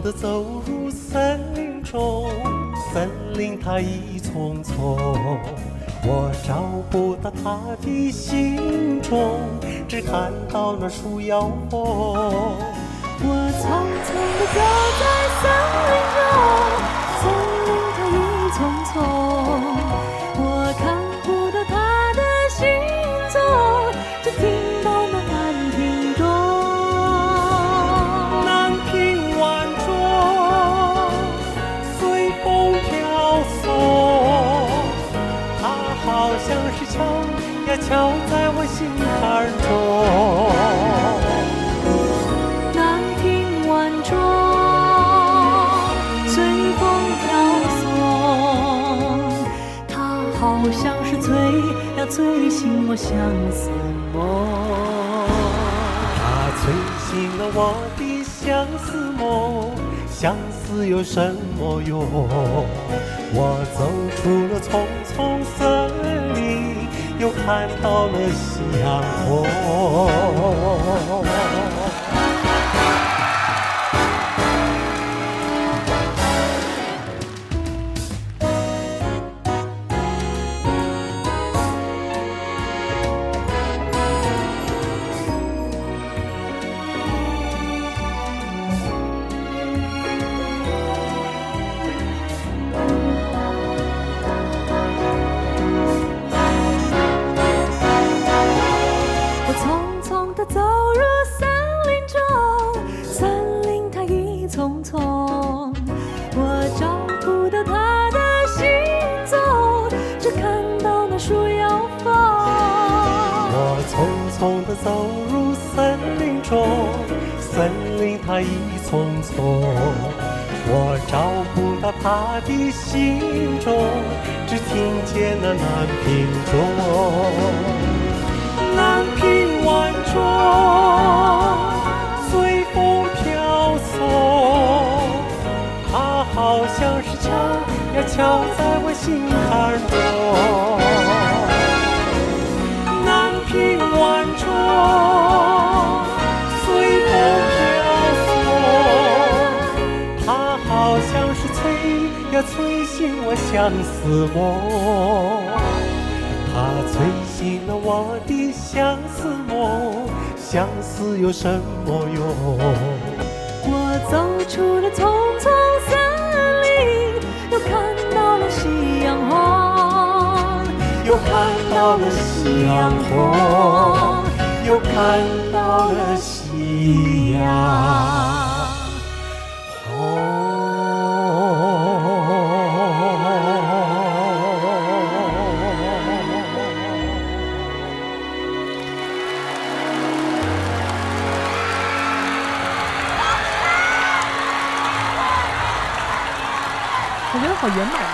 地走入森林中，森林它一丛丛，我找不到它的行踪，只看到那树摇风。我匆匆地走在森林中，森林它一丛丛，我看不到它的行踪，只听到那南屏钟。南屏晚钟随风飘送，它好像是敲呀敲在我心坎中。好像是催呀催醒我相思梦，它催醒了我的相思梦，相思有什么用？我走出了丛丛森林，又看到了夕阳红。走入森林中，森林它一丛丛，我找不到它的行踪，只看到那树摇风。我匆匆地走入森林中，森林它一丛丛，我找不到它的行踪，只听见那南屏钟。南屏晚钟随风飘送，它好像是敲呀敲在我心坎中。南屏晚钟随风飘送，它好像是催呀催醒我相思梦，它催醒了我的相思梦，相思有什么用？我走出了丛丛森林，又看到了夕阳红，又看到了夕阳红，又看到了夕阳红。我觉得好圆满。